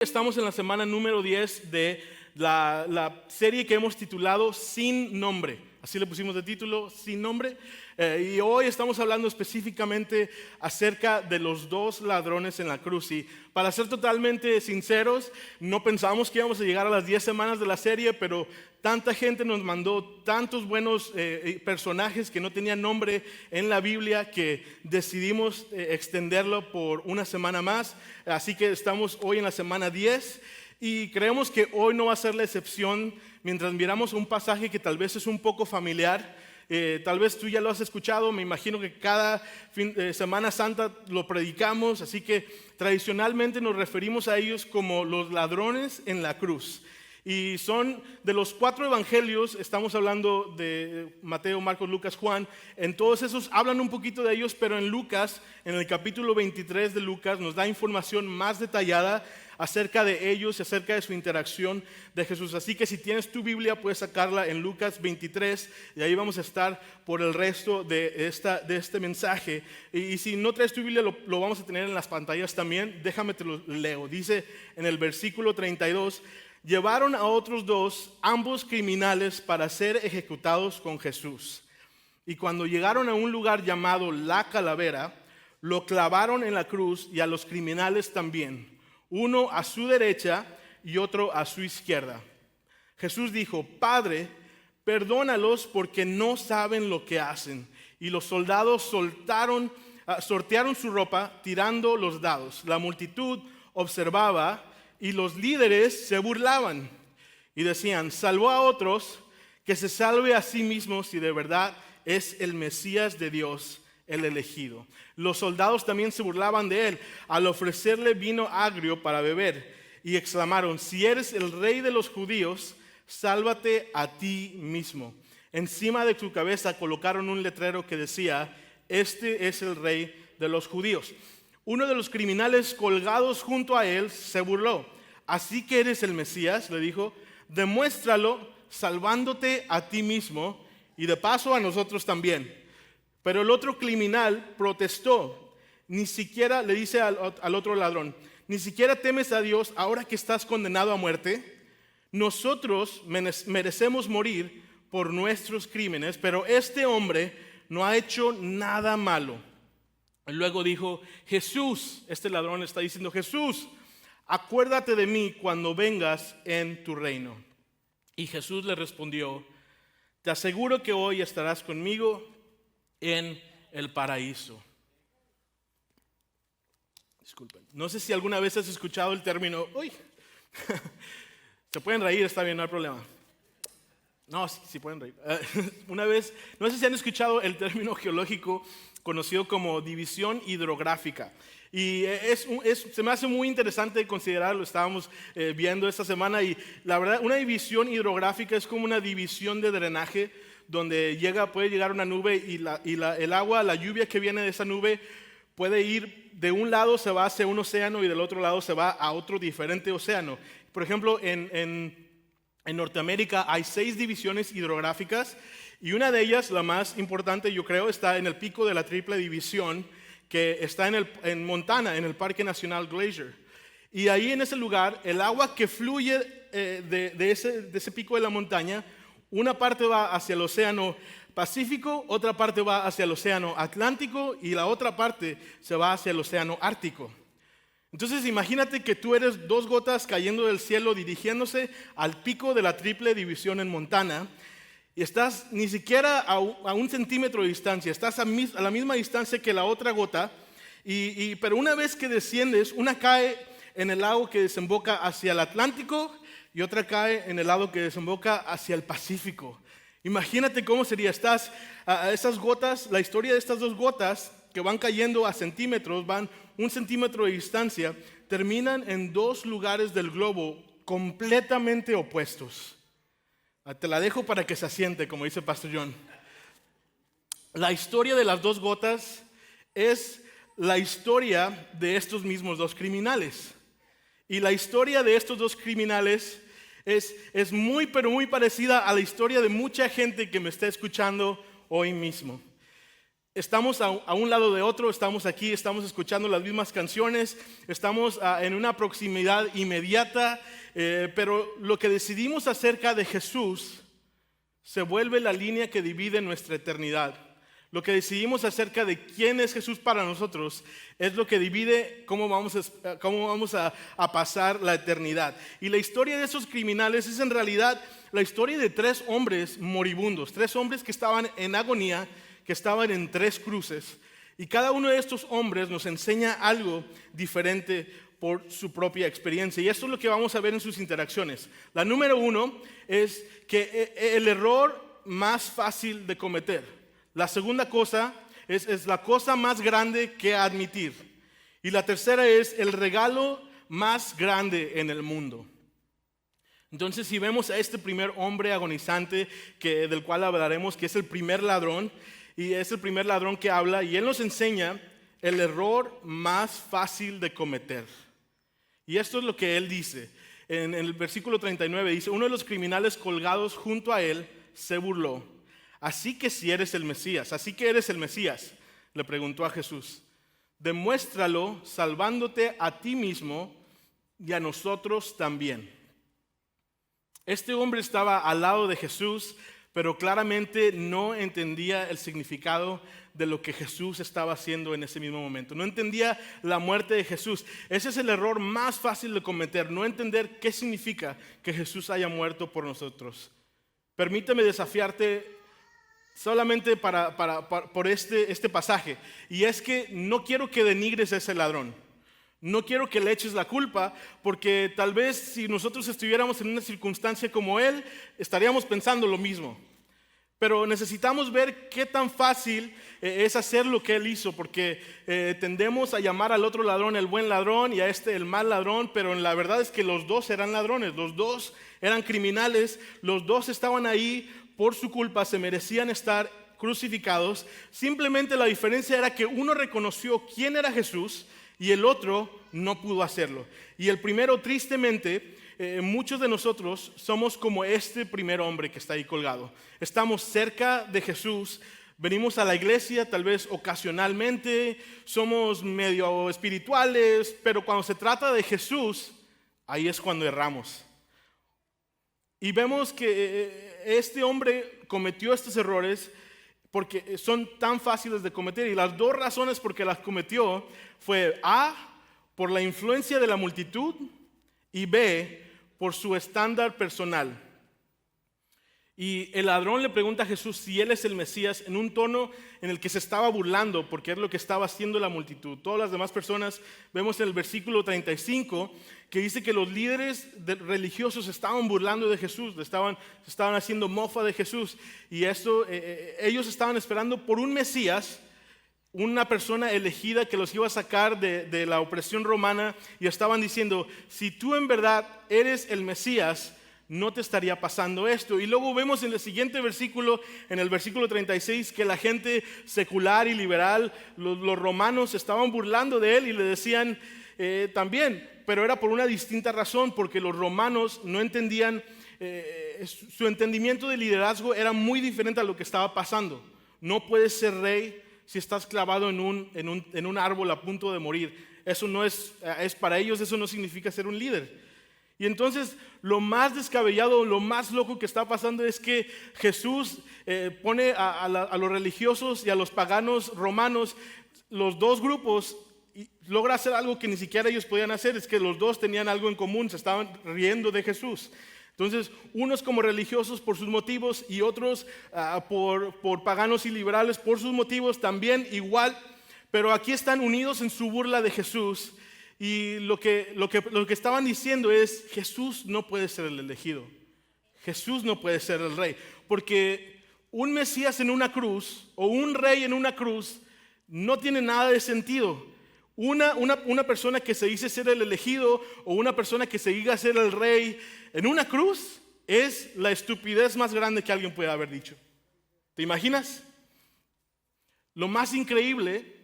Estamos en la semana número 10 de la serie que hemos titulado Sin Nombre. Así le pusimos de título, Sin Nombre. Y hoy estamos hablando específicamente acerca de los dos ladrones en la cruz. Y para ser totalmente sinceros, no pensábamos que íbamos a llegar a las 10 semanas de la serie, pero tanta gente nos mandó tantos buenos personajes que no tenían nombre en la Biblia que decidimos extenderlo por una semana más. Así que estamos hoy en la semana 10 y creemos que hoy no va a ser la excepción mientras miramos un pasaje que tal vez es un poco familiar. Tal vez tú ya lo has escuchado, me imagino que cada Semana Santa lo predicamos, así que tradicionalmente nos referimos a ellos como los ladrones en la cruz. Y son de los 4 evangelios, estamos hablando de Mateo, Marcos, Lucas, Juan. En todos esos hablan un poquito de ellos, pero en Lucas, en el capítulo 23 de Lucas, nos da información más detallada acerca de ellos y acerca de su interacción de Jesús. Así que si tienes tu Biblia, puedes sacarla en Lucas 23 y ahí vamos a estar por el resto de este mensaje. Y si no traes tu Biblia, lo vamos a tener en las pantallas también. Déjame te lo leo. Dice en el versículo 32: llevaron a otros 2, ambos criminales, para ser ejecutados con Jesús. Y cuando llegaron a un lugar llamado La Calavera, lo clavaron en la cruz y a los criminales también, uno a su derecha y otro a su izquierda. Jesús dijo: Padre, perdónalos porque no saben lo que hacen. Y los soldados sortearon su ropa tirando los dados. La multitud observaba y los líderes se burlaban y decían: salvó a otros, que se salve a sí mismo si de verdad es el Mesías de Dios, el elegido. Los soldados también se burlaban de él al ofrecerle vino agrio para beber y exclamaron: si eres el rey de los judíos, sálvate a ti mismo. Encima de su cabeza colocaron un letrero que decía: este es el rey de los judíos. Uno de los criminales colgados junto a él se burló. Así que eres el Mesías, le dijo, demuéstralo salvándote a ti mismo y de paso a nosotros también. Pero el otro criminal protestó. Ni siquiera, le dice al otro ladrón, ni siquiera temes a Dios ahora que estás condenado a muerte. Nosotros merecemos morir por nuestros crímenes, pero este hombre no ha hecho nada malo. Luego dijo: Jesús, este ladrón está diciendo: Jesús, acuérdate de mí cuando vengas en tu reino. Y Jesús le respondió: te aseguro que hoy estarás conmigo en el paraíso. Disculpen, no sé si alguna vez has escuchado el término. Uy, se pueden reír, está bien, no hay problema. No, sí pueden reír. Una vez, no sé si han escuchado el término geológico conocido como división hidrográfica. Y se me hace muy interesante considerarlo. Estábamos viendo esta semana y la verdad, una división hidrográfica es como una división de drenaje donde puede llegar una nube y el agua, la lluvia que viene de esa nube puede ir de un lado, se va hacia un océano y del otro lado se va a otro diferente océano. Por ejemplo, en Norteamérica hay 6 divisiones hidrográficas y una de ellas, la más importante yo creo, está en el pico de la Triple División, que está en Montana, en el Parque Nacional Glacier. Y ahí en ese lugar, el agua que fluye de ese pico de la montaña, una parte va hacia el océano Pacífico, otra parte va hacia el océano Atlántico y la otra parte se va hacia el océano Ártico. Entonces imagínate que tú eres 2 gotas cayendo del cielo dirigiéndose al pico de la Triple División en Montana y estás ni siquiera a 1 centímetro de distancia, estás a la misma distancia que la otra gota, pero una vez que desciendes, una cae en el lago que desemboca hacia el Atlántico y otra cae en el lago que desemboca hacia el Pacífico. Imagínate cómo sería, estás a esas gotas, la historia de estas 2 gotas que van cayendo a centímetros, van 1 centímetro de distancia, terminan en 2 lugares del globo completamente opuestos. Te la dejo para que se asiente, como dice Pastor John. La historia de las 2 gotas es la historia de estos mismos 2 criminales. Y la historia de estos 2 criminales es muy, pero muy parecida a la historia de mucha gente que me está escuchando hoy mismo. Estamos a un lado de otro, estamos aquí, estamos escuchando las mismas canciones, estamos en una proximidad inmediata, pero lo que decidimos acerca de Jesús se vuelve la línea que divide nuestra eternidad. Lo que decidimos acerca de quién es Jesús para nosotros es lo que divide cómo vamos a pasar la eternidad. Y la historia de esos criminales es en realidad la historia de 3 hombres moribundos, 3 hombres que estaban en agonía, que estaban en 3 cruces. Y cada uno de estos hombres nos enseña algo diferente por su propia experiencia. Y esto es lo que vamos a ver en sus interacciones. La número 1 es que el error más fácil de cometer. La segunda cosa es la cosa más grande que admitir. Y la tercera es el regalo más grande en el mundo. Entonces, si vemos a este primer hombre agonizante del cual hablaremos, que es el primer ladrón, y es el primer ladrón que habla, y él nos enseña el error más fácil de cometer. Y esto es lo que él dice. En el versículo 39 dice: uno de los criminales colgados junto a él se burló. Así que eres el Mesías, le preguntó a Jesús. Demuéstralo salvándote a ti mismo y a nosotros también. Este hombre estaba al lado de Jesús, pero claramente no entendía el significado de lo que Jesús estaba haciendo en ese mismo momento. No entendía la muerte de Jesús. Ese es el error más fácil de cometer, no entender qué significa que Jesús haya muerto por nosotros. Permíteme desafiarte solamente por este pasaje. Y es que no quiero que denigres a ese ladrón. No quiero que le eches la culpa, porque tal vez si nosotros estuviéramos en una circunstancia como él, estaríamos pensando lo mismo. Pero necesitamos ver qué tan fácil es hacer lo que él hizo, porque tendemos a llamar al otro ladrón el buen ladrón y a este el mal ladrón, pero la verdad es que los dos eran ladrones, los dos eran criminales, los dos estaban ahí por su culpa, se merecían estar crucificados. Simplemente la diferencia era que uno reconoció quién era Jesús y el otro no pudo hacerlo. Y el primero, tristemente, muchos de nosotros somos como este primer hombre que está ahí colgado. Estamos cerca de Jesús, venimos a la iglesia tal vez ocasionalmente, somos medio espirituales, pero cuando se trata de Jesús, ahí es cuando erramos. Y vemos que este hombre cometió estos errores porque son tan fáciles de cometer. Y las 2 razones por que las cometió fue A, por la influencia de la multitud, y B, por su estándar personal. Y el ladrón le pregunta a Jesús si él es el Mesías en un tono en el que se estaba burlando, porque es lo que estaba haciendo la multitud. Todas las demás personas, vemos en el versículo 35, que dice que los líderes religiosos estaban burlando de Jesús, estaban haciendo mofa de Jesús. Y esto, ellos estaban esperando por un Mesías, una persona elegida que los iba a sacar de la opresión romana, y estaban diciendo: si tú en verdad eres el Mesías, no te estaría pasando esto. Y luego vemos en el siguiente versículo, en el versículo 36, que la gente secular y liberal, los romanos, estaban burlando de él y le decían también, pero era por una distinta razón, porque los romanos no entendían, su entendimiento de liderazgo era muy diferente a lo que estaba pasando. No puedes ser rey si estás clavado en un árbol a punto de morir. Eso no es para ellos, eso no significa ser un líder. Y entonces lo más descabellado, lo más loco que está pasando es que Jesús pone a los religiosos y a los paganos romanos, los 2 grupos, y logra hacer algo que ni siquiera ellos podían hacer. Es que los 2 tenían algo en común, se estaban riendo de Jesús. Entonces, unos como religiosos por sus motivos y otros por paganos y liberales por sus motivos también igual, pero aquí están unidos en su burla de Jesús. Y lo que estaban diciendo es: Jesús no puede ser el elegido, Jesús no puede ser el rey, porque un Mesías en una cruz o un rey en una cruz no tiene nada de sentido. Una persona que se dice ser el elegido o una persona que se diga ser el rey en una cruz es la estupidez más grande que alguien puede haber dicho. ¿Te imaginas? Lo más increíble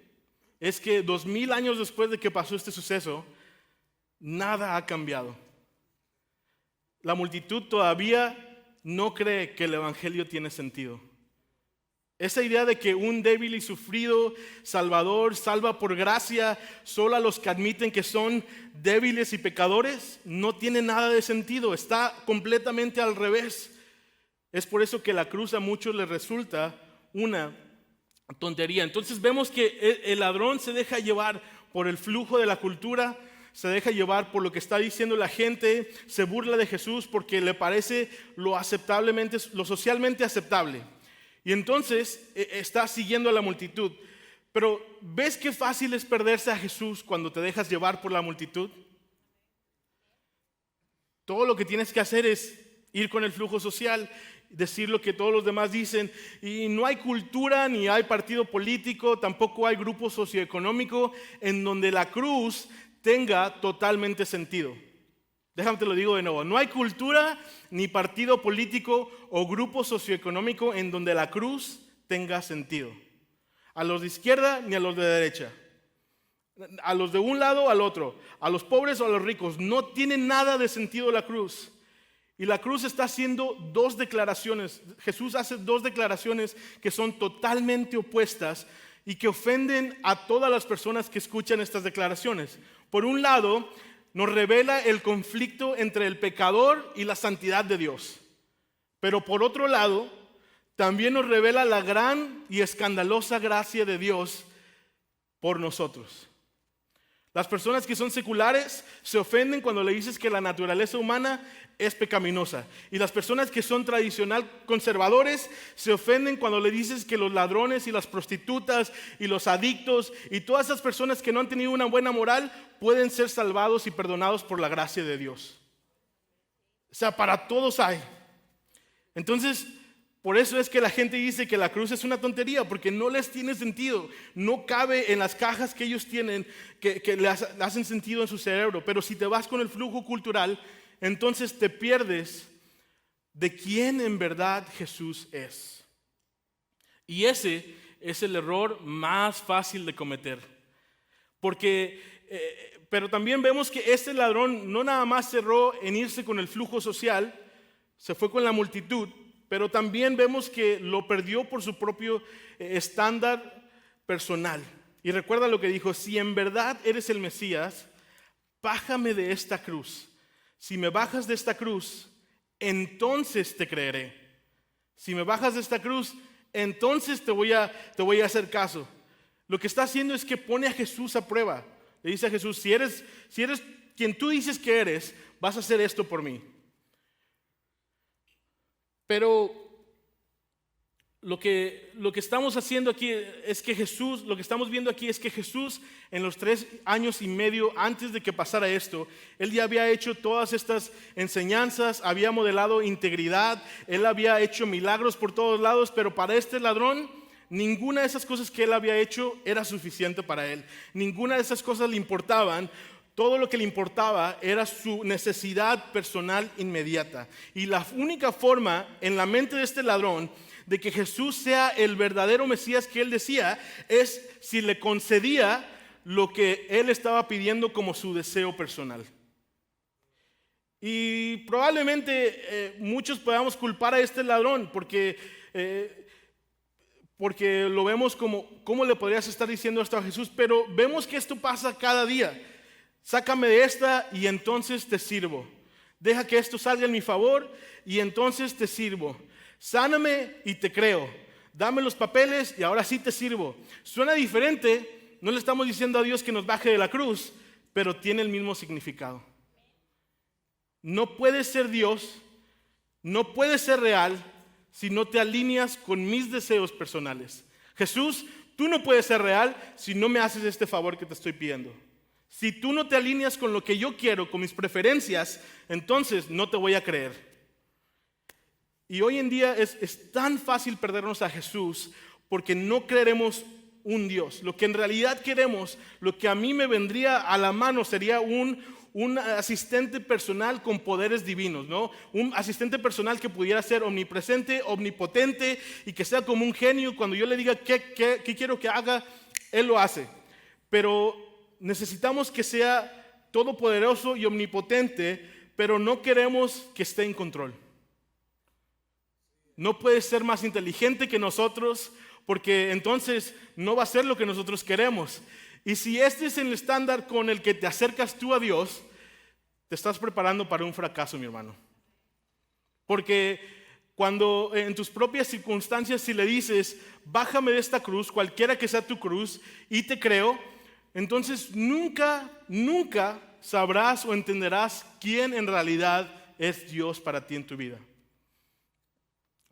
es que 2000 años después de que pasó este suceso, nada ha cambiado. La multitud todavía no cree que el evangelio tiene sentido. Esa idea de que un débil y sufrido Salvador salva por gracia solo a los que admiten que son débiles y pecadores, no tiene nada de sentido, está completamente al revés. Es por eso que la cruz a muchos les resulta una tontería. Entonces vemos que el ladrón se deja llevar por el flujo de la cultura, se deja llevar por lo que está diciendo la gente, se burla de Jesús porque le parece lo socialmente aceptable. Y entonces está siguiendo a la multitud. Pero ¿ves qué fácil es perderse a Jesús cuando te dejas llevar por la multitud? Todo lo que tienes que hacer es ir con el flujo social, decir lo que todos los demás dicen. Y no hay cultura, ni hay partido político, tampoco hay grupo socioeconómico en donde la cruz tenga totalmente sentido. Déjame te lo digo de nuevo, no hay cultura, ni partido político o grupo socioeconómico en donde la cruz tenga sentido. A los de izquierda ni a los de derecha. A los de un lado al otro, a los pobres o a los ricos. No tiene nada de sentido la cruz. Y la cruz está haciendo dos declaraciones. Jesús hace dos declaraciones que son totalmente opuestas y que ofenden a todas las personas que escuchan estas declaraciones. Por un lado, nos revela el conflicto entre el pecador y la santidad de Dios. Pero por otro lado, también nos revela la gran y escandalosa gracia de Dios por nosotros. Las personas que son seculares se ofenden cuando le dices que la naturaleza humana es pecaminosa. Y las personas que son tradicional conservadores se ofenden cuando le dices que los ladrones y las prostitutas y los adictos y todas esas personas que no han tenido una buena moral pueden ser salvados y perdonados por la gracia de Dios. O sea, para todos hay. Entonces, por eso es que la gente dice que la cruz es una tontería, porque no les tiene sentido, no cabe en las cajas que ellos tienen, que le hacen sentido en su cerebro. Pero si te vas con el flujo cultural, entonces te pierdes de quién en verdad Jesús es. Y ese es el error más fácil de cometer. Pero también vemos que este ladrón no nada más cerró en irse con el flujo social, se fue con la multitud, pero también vemos que lo perdió por su propio estándar personal. Y recuerda lo que dijo: si en verdad eres el Mesías, bájame de esta cruz. Si me bajas de esta cruz, entonces te creeré. Si me bajas de esta cruz, entonces te voy a hacer caso. Lo que está haciendo es que pone a Jesús a prueba. Le dice a Jesús: si eres quien tú dices que eres, vas a hacer esto por mí. Pero lo que estamos haciendo aquí es que Jesús, lo que estamos viendo aquí es que Jesús, en los 3 años y medio antes de que pasara esto, Él ya había hecho todas estas enseñanzas, había modelado integridad, Él había hecho milagros por todos lados, pero para este ladrón, ninguna de esas cosas que Él había hecho era suficiente para Él. Ninguna de esas cosas le importaban. Todo lo que le importaba era su necesidad personal inmediata. Y la única forma en la mente de este ladrón de que Jesús sea el verdadero Mesías que él decía es si le concedía lo que él estaba pidiendo como su deseo personal. Y probablemente muchos podamos culpar a este ladrón porque lo vemos como, ¿cómo le podrías estar diciendo esto a Jesús? Pero vemos que esto pasa cada día. Sácame de esta y entonces te sirvo. Deja que esto salga en mi favor y entonces te sirvo. Sáname y te creo. Dame los papeles y ahora sí te sirvo. Suena diferente, no le estamos diciendo a Dios que nos baje de la cruz, pero tiene el mismo significado. No puedes ser Dios, no puedes ser real si no te alineas con mis deseos personales. Jesús, tú no puedes ser real si no me haces este favor que te estoy pidiendo. Si tú no te alineas con lo que yo quiero, con mis preferencias, entonces no te voy a creer. Y hoy en día es tan fácil perdernos a Jesús porque no creeremos un Dios. Lo que en realidad queremos, lo que a mí me vendría a la mano sería un asistente personal con poderes divinos, ¿no? Un asistente personal que pudiera ser omnipresente, omnipotente y que sea como un genio. Cuando yo le diga qué quiero que haga, Él lo hace. Pero necesitamos que sea todopoderoso y omnipotente, pero no queremos que esté en control. No puede ser más inteligente que nosotros, porque entonces no va a ser lo que nosotros queremos. Y si este es el estándar con el que te acercas tú a Dios, te estás preparando para un fracaso, mi hermano. Porque cuando en tus propias circunstancias, si le dices, bájame de esta cruz, cualquiera que sea tu cruz, y te creo, entonces nunca sabrás o entenderás quién en realidad es Dios para ti en tu vida.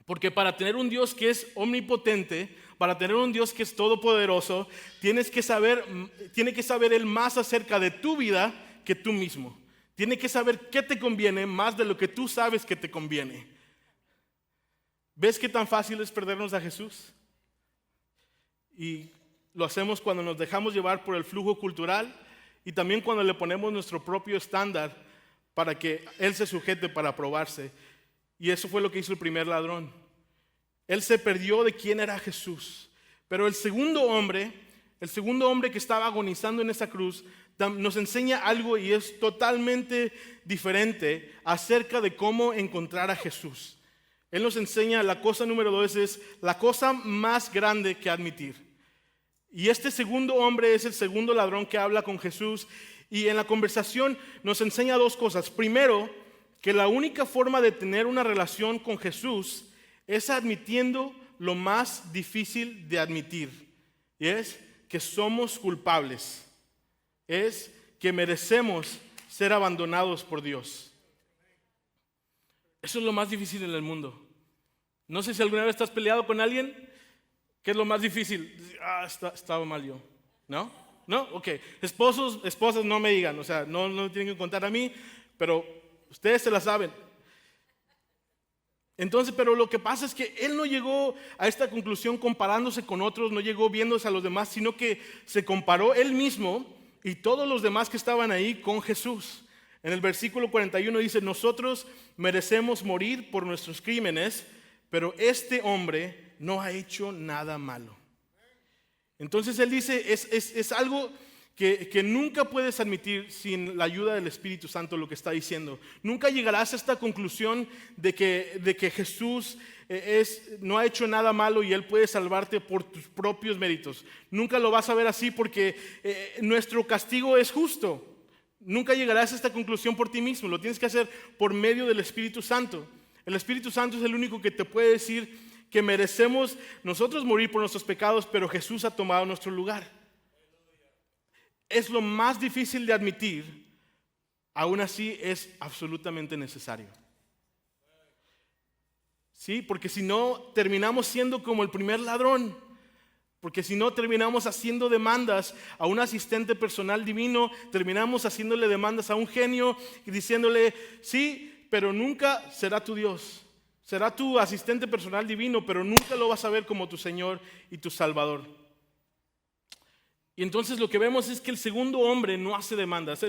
Porque para tener un Dios que es omnipotente, para tener un Dios que es todopoderoso, tiene que saber Él más acerca de tu vida que tú mismo. Tiene que saber qué te conviene más de lo que tú sabes que te conviene. ¿Ves qué tan fácil es perdernos a Jesús? Y lo hacemos cuando nos dejamos llevar por el flujo cultural y también cuando le ponemos nuestro propio estándar para que Él se sujete para aprobarse. Y eso fue lo que hizo el primer ladrón. Él se perdió de quién era Jesús. Pero el segundo hombre que estaba agonizando en esa cruz, nos enseña algo y es totalmente diferente acerca de cómo encontrar a Jesús. Él nos enseña la cosa número 2, es la cosa más grande que admitir. Y este segundo hombre es el segundo ladrón que habla con Jesús. Y en la conversación nos enseña dos cosas. Primero, que la única forma de tener una relación con Jesús es admitiendo lo más difícil de admitir. Y es que somos culpables. Es que merecemos ser abandonados por Dios. Eso es lo más difícil en el mundo. No sé si alguna vez estás peleado con alguien. ¿Qué es lo más difícil? Estaba mal yo. ¿No? ¿No? Ok. Esposos, esposas, no me digan. O sea, no tienen que contar a mí, pero ustedes se la saben. Entonces, pero lo que pasa es que él no llegó a esta conclusión comparándose con otros, no llegó viéndose a los demás, sino que se comparó él mismo y todos los demás que estaban ahí con Jesús. En el versículo 41 dice, nosotros merecemos morir por nuestros crímenes, pero este hombre no ha hecho nada malo. Entonces él dice, es algo que nunca puedes admitir sin la ayuda del Espíritu Santo, lo que está diciendo. Nunca llegarás a esta conclusión de que Jesús no ha hecho nada malo y Él puede salvarte por tus propios méritos. Nunca lo vas a ver así porque nuestro castigo es justo. Nunca llegarás a esta conclusión por ti mismo, lo tienes que hacer por medio del Espíritu Santo. El Espíritu Santo es el único que te puede decir que merecemos nosotros morir por nuestros pecados, pero Jesús ha tomado nuestro lugar. Es lo más difícil de admitir, aún así es absolutamente necesario. Sí, porque si no terminamos siendo como el primer ladrón, porque si no terminamos haciendo demandas a un asistente personal divino, terminamos haciéndole demandas a un genio y diciéndole, sí, pero nunca será tu Dios. Será tu asistente personal divino, pero nunca lo vas a ver como tu Señor y tu Salvador. Y entonces lo que vemos es que el segundo hombre no hace demandas.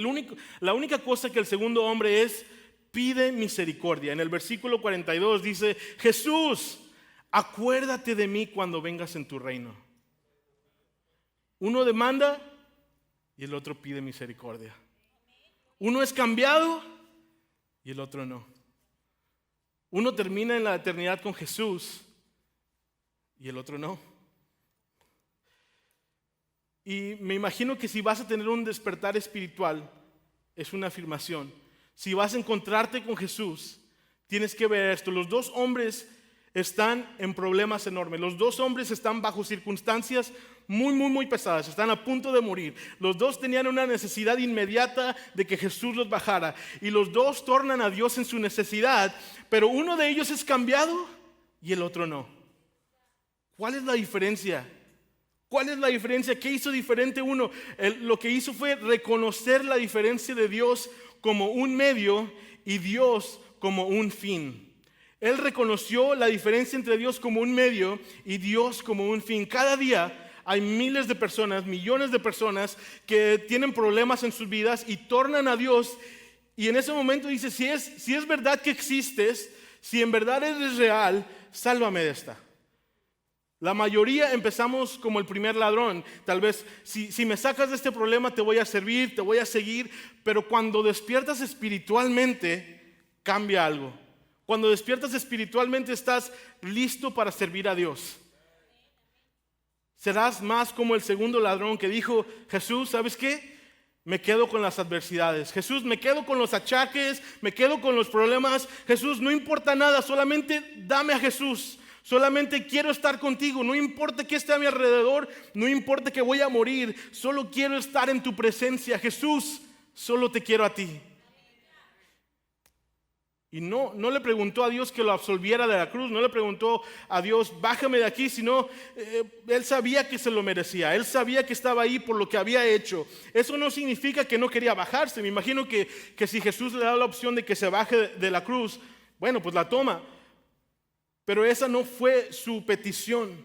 La única cosa que el segundo hombre es, pide misericordia. En el versículo 42 dice, Jesús, acuérdate de mí cuando vengas en tu reino. Uno demanda y el otro pide misericordia. Uno es cambiado y el otro no. Uno termina en la eternidad con Jesús y el otro no. Y me imagino que si vas a tener un despertar espiritual, es una afirmación. Si vas a encontrarte con Jesús, tienes que ver esto. Los dos hombres están en problemas enormes. Los dos hombres están bajo circunstancias muy pesadas. Están a punto de morir. Los dos tenían una necesidad inmediata de que Jesús los bajara. Y los dos tornan a Dios en su necesidad. Pero uno de ellos es cambiado y el otro no. ¿Cuál es la diferencia? ¿Cuál es la diferencia? ¿Qué hizo diferente uno? Lo que hizo fue reconocer la diferencia de Dios como un medio y Dios como un fin. Él reconoció la diferencia entre Dios como un medio y Dios como un fin. Cada día hay miles de personas, millones de personas que tienen problemas en sus vidas y tornan a Dios. Y en ese momento dice, si es verdad que existes, si en verdad eres real, sálvame de esta. La mayoría empezamos como el primer ladrón. Tal vez si me sacas de este problema te voy a servir, te voy a seguir. Pero cuando despiertas espiritualmente, cambia algo. Cuando despiertas espiritualmente estás listo para servir a Dios. Serás más como el segundo ladrón que dijo: Jesús, ¿sabes qué? Me quedo con las adversidades. Jesús, me quedo con los achaques, me quedo con los problemas. Jesús, no importa nada, solamente dame a Jesús. Solamente quiero estar contigo. No importa que esté a mi alrededor, no importa que voy a morir. Solo quiero estar en tu presencia. Jesús, solo te quiero a ti. Y no le preguntó a Dios que lo absolviera de la cruz, no le preguntó a Dios, bájame de aquí, sino él sabía que se lo merecía, él sabía que estaba ahí por lo que había hecho. Eso no significa que no quería bajarse. Me imagino que si Jesús le da la opción de que se baje de la cruz, bueno, pues la toma. Pero esa no fue su petición.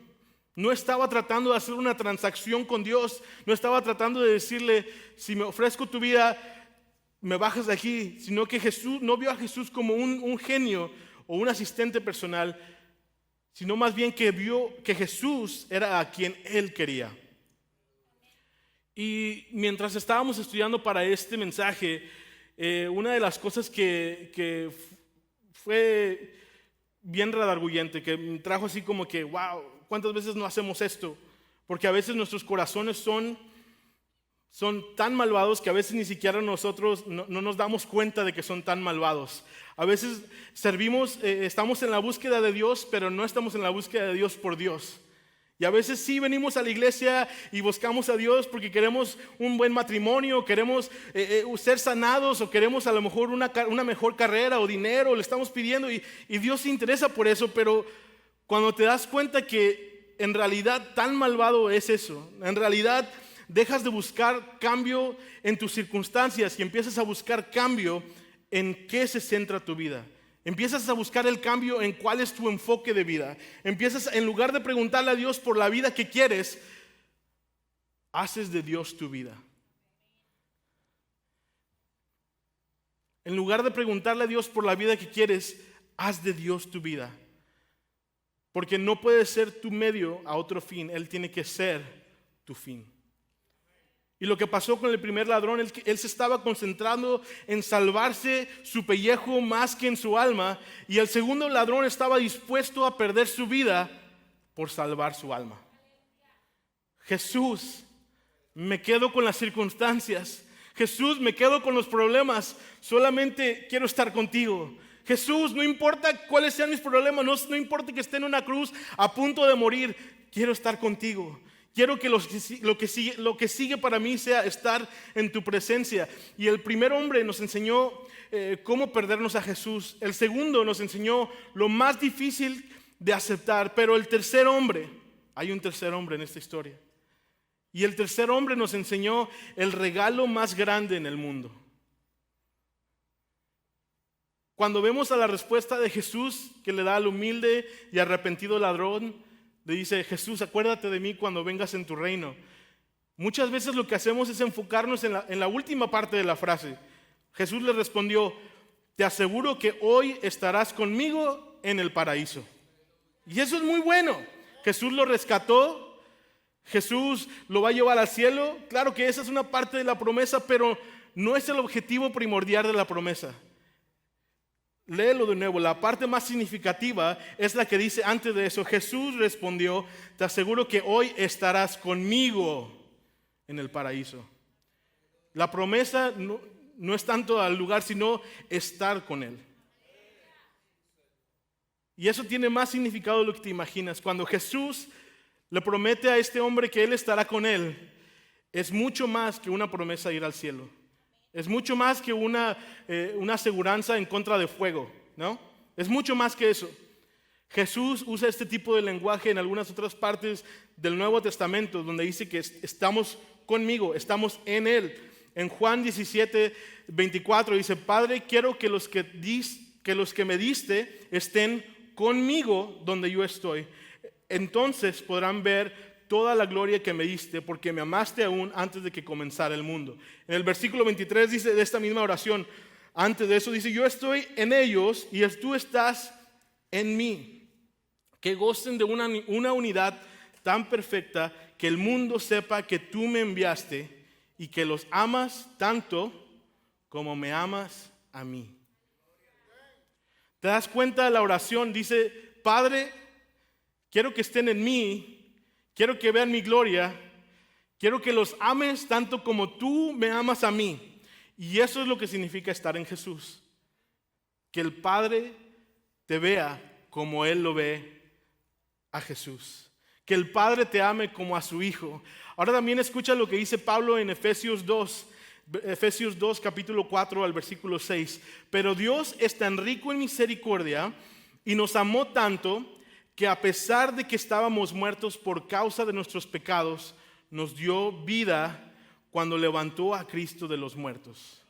No estaba tratando de hacer una transacción con Dios, no estaba tratando de decirle: si me ofrezco tu vida, me bajas de aquí, sino que Jesús no vio a Jesús como un genio o un asistente personal, sino más bien que vio que Jesús era a quien él quería. Y mientras estábamos estudiando para este mensaje, una de las cosas que fue bien redarguyente, que me trajo así como que, wow, ¿cuántas veces no hacemos esto? Porque a veces nuestros corazones son tan malvados que a veces ni siquiera nosotros no nos damos cuenta de que son tan malvados. A veces estamos en la búsqueda de Dios, pero no estamos en la búsqueda de Dios por Dios. Y a veces sí venimos a la iglesia y buscamos a Dios porque queremos un buen matrimonio, queremos ser sanados, o queremos a lo mejor una mejor carrera o dinero, le estamos pidiendo y Dios se interesa por eso. Pero cuando te das cuenta que en realidad tan malvado es eso, en realidad dejas de buscar cambio en tus circunstancias y empiezas a buscar cambio en qué se centra tu vida. Empiezas a buscar el cambio en cuál es tu enfoque de vida. Empiezas, en lugar de preguntarle a Dios por la vida que quieres, haces de Dios tu vida. En lugar de preguntarle a Dios por la vida que quieres, haz de Dios tu vida. Porque no puede ser tu medio a otro fin, Él tiene que ser tu fin. Y lo que pasó con el primer ladrón, él se estaba concentrando en salvarse su pellejo más que en su alma. Y el segundo ladrón estaba dispuesto a perder su vida por salvar su alma. Jesús, me quedo con las circunstancias. Jesús, me quedo con los problemas. Solamente quiero estar contigo. Jesús, no importa cuáles sean mis problemas, no importa que esté en una cruz a punto de morir, quiero estar contigo. Quiero que lo que sigue para mí sea estar en tu presencia. Y el primer hombre nos enseñó cómo perdernos a Jesús. El segundo nos enseñó lo más difícil de aceptar. Pero el tercer hombre, hay un tercer hombre en esta historia. Y el tercer hombre nos enseñó el regalo más grande en el mundo. Cuando vemos a la respuesta de Jesús que le da al humilde y arrepentido ladrón, le dice: Jesús, acuérdate de mí cuando vengas en tu reino. Muchas veces lo que hacemos es enfocarnos en la última parte de la frase. Jesús le respondió: te aseguro que hoy estarás conmigo en el paraíso. Y eso es muy bueno. Jesús lo rescató. Jesús lo va a llevar al cielo. Claro que esa es una parte de la promesa, pero no es el objetivo primordial de la promesa. Léelo de nuevo. La parte más significativa es la que dice antes de eso: Jesús respondió: te aseguro que hoy estarás conmigo en el paraíso. La promesa no es tanto al lugar, sino estar con Él. Y eso tiene más significado de lo que te imaginas. Cuando Jesús le promete a este hombre que Él estará con él, es mucho más que una promesa de ir al cielo. Es mucho más que una aseguranza en contra de fuego, ¿no? Es mucho más que eso. Jesús usa este tipo de lenguaje en algunas otras partes del Nuevo Testamento, donde dice que estamos conmigo, estamos en Él. En Juan 17:24 dice: Padre, quiero que los que me diste estén conmigo donde yo estoy. Entonces podrán ver toda la gloria que me diste, porque me amaste aún antes de que comenzara el mundo. En el versículo 23 dice de esta misma oración, antes de eso dice: yo estoy en ellos y tú estás en mí. Que gocen de una unidad tan perfecta, que el mundo sepa que tú me enviaste y que los amas tanto como me amas a mí. ¿Te das cuenta de la oración? Dice, Padre, quiero que estén en mí, quiero que vean mi gloria, quiero que los ames tanto como tú me amas a mí. Y eso es lo que significa estar en Jesús. Que el Padre te vea como Él lo ve a Jesús. Que el Padre te ame como a su Hijo. Ahora también escucha lo que dice Pablo en Efesios 2, capítulo 4 al versículo 6. Pero Dios es tan rico en misericordia y nos amó tanto que a pesar de que estábamos muertos por causa de nuestros pecados, nos dio vida cuando levantó a Cristo de los muertos.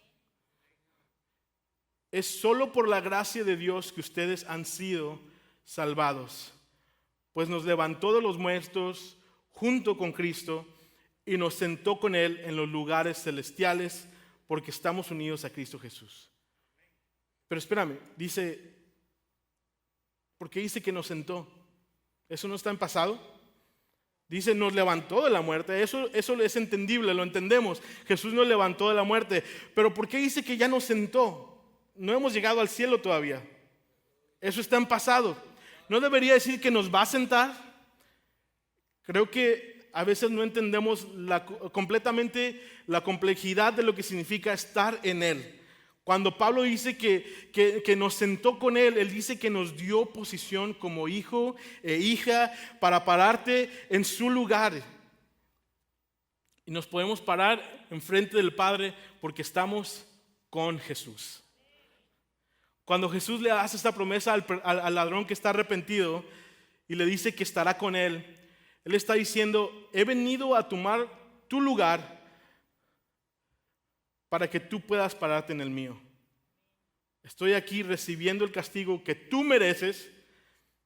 Es solo por la gracia de Dios que ustedes han sido salvados, pues nos levantó de los muertos junto con Cristo y nos sentó con Él en los lugares celestiales porque estamos unidos a Cristo Jesús. Pero espérame, dice, ¿por qué dice que nos sentó? ¿Eso no está en pasado? Dice, nos levantó de la muerte. Eso es entendible, lo entendemos. Jesús nos levantó de la muerte. Pero ¿por qué dice que ya nos sentó? No hemos llegado al cielo todavía. Eso está en pasado. ¿No debería decir que nos va a sentar? Creo que a veces no entendemos completamente la complejidad de lo que significa estar en Él. Cuando Pablo dice que nos sentó con Él, Él dice que nos dio posición como hijo e hija para pararte en su lugar. Y nos podemos parar enfrente del Padre porque estamos con Jesús. Cuando Jesús le hace esta promesa al ladrón que está arrepentido y le dice que estará con Él, Él está diciendo, he venido a tomar tu lugar para que tú puedas pararte en el mío. Estoy aquí recibiendo el castigo que tú mereces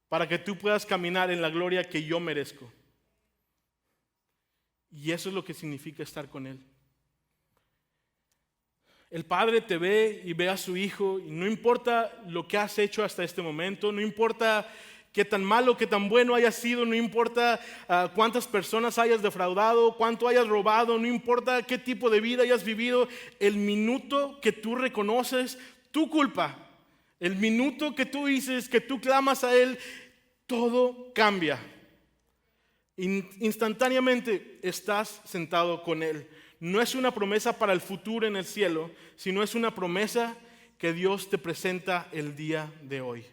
para que tú puedas caminar en la gloria que yo merezco. Y eso es lo que significa estar con Él. El Padre te ve y ve a su Hijo y no importa lo que has hecho hasta este momento, no importa qué tan malo, qué tan bueno hayas sido, no importa cuántas personas hayas defraudado, cuánto hayas robado, no importa qué tipo de vida hayas vivido, el minuto que tú reconoces tu culpa, el minuto que tú dices, que tú clamas a Él, todo cambia. Instantáneamente estás sentado con Él. No es una promesa para el futuro en el cielo, sino es una promesa que Dios te presenta el día de hoy.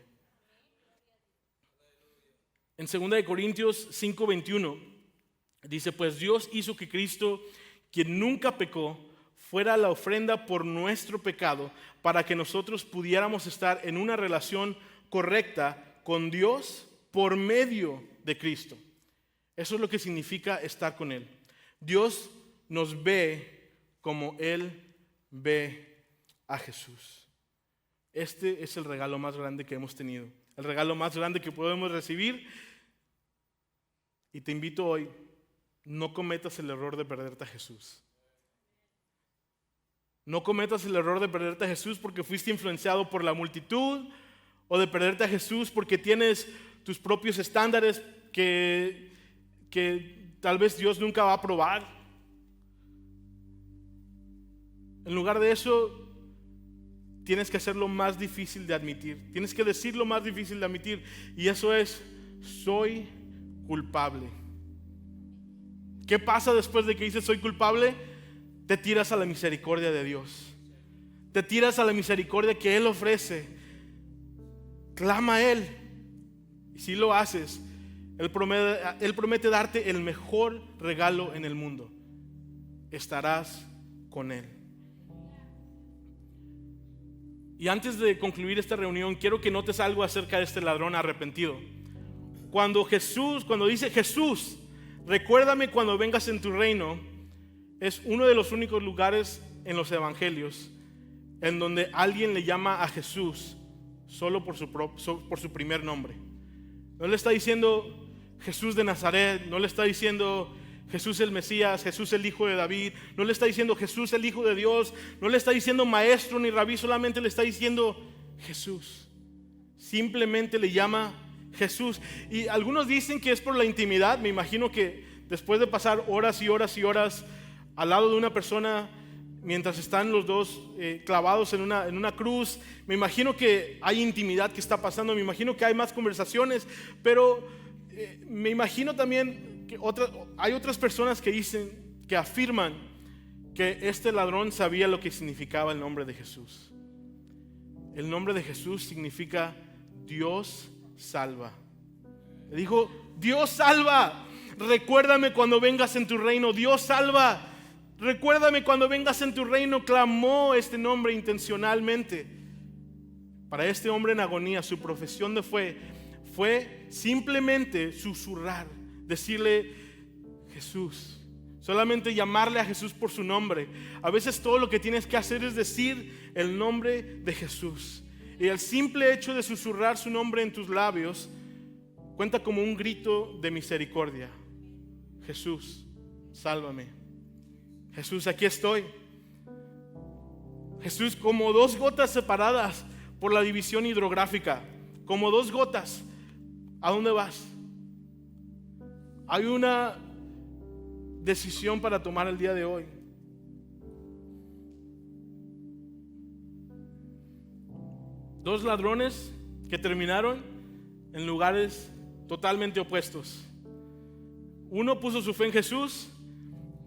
En 2 Corintios 5:21 dice, pues Dios hizo que Cristo, quien nunca pecó, fuera la ofrenda por nuestro pecado, para que nosotros pudiéramos estar en una relación correcta con Dios por medio de Cristo. Eso es lo que significa estar con Él. Dios nos ve como Él ve a Jesús. Este es el regalo más grande que hemos tenido, el regalo más grande que podemos recibir. Y te invito hoy, no cometas el error de perderte a Jesús. No cometas el error de perderte a Jesús porque fuiste influenciado por la multitud, o de perderte a Jesús porque tienes tus propios estándares que tal vez Dios nunca va a aprobar. En lugar de eso, tienes que hacer lo más difícil de admitir. Tienes que decir lo más difícil de admitir. Y eso es, soy culpable. ¿Qué pasa después de que dices soy culpable? Te tiras a la misericordia de Dios. Te tiras a la misericordia que Él ofrece. Clama a Él. Y si lo haces, Él promete darte el mejor regalo en el mundo. Estarás con Él. Y antes de concluir esta reunión, quiero que notes algo acerca de este ladrón arrepentido. Cuando dice Jesús, recuérdame cuando vengas en tu reino, es uno de los únicos lugares en los evangelios en donde alguien le llama a Jesús solo por su primer nombre. No le está diciendo Jesús de Nazaret, no le está diciendo Jesús el Mesías, Jesús el Hijo de David, no le está diciendo Jesús el Hijo de Dios, no le está diciendo maestro ni rabí, solamente le está diciendo Jesús. Simplemente le llama Jesús. Y algunos dicen que es por la intimidad. Me imagino que después de pasar horas y horas y horas al lado de una persona mientras están los dos clavados en una cruz. Me imagino que hay intimidad que está pasando, me imagino que hay más conversaciones, pero me imagino también que hay otras personas que dicen, que afirman que este ladrón sabía lo que significaba el nombre de Jesús. El nombre de Jesús significa Dios salva. Le dijo: Dios salva, recuérdame cuando vengas en tu reino. Dios salva, recuérdame cuando vengas en tu reino. Clamó este nombre intencionalmente. Para este hombre en agonía, su profesión de fe fue simplemente susurrar, decirle Jesús, solamente llamarle a Jesús por su nombre. A veces todo lo que tienes que hacer es decir el nombre de Jesús, y el simple hecho de susurrar su nombre en tus labios cuenta como un grito de misericordia. Jesús, sálvame. Jesús, aquí estoy. Jesús, como dos gotas separadas por la división hidrográfica, como dos gotas. ¿A dónde vas? Hay una decisión para tomar el día de hoy. Dos ladrones que terminaron en lugares totalmente opuestos. Uno puso su fe en Jesús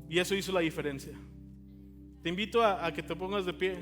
y eso hizo la diferencia. Te invito a que te pongas de pie.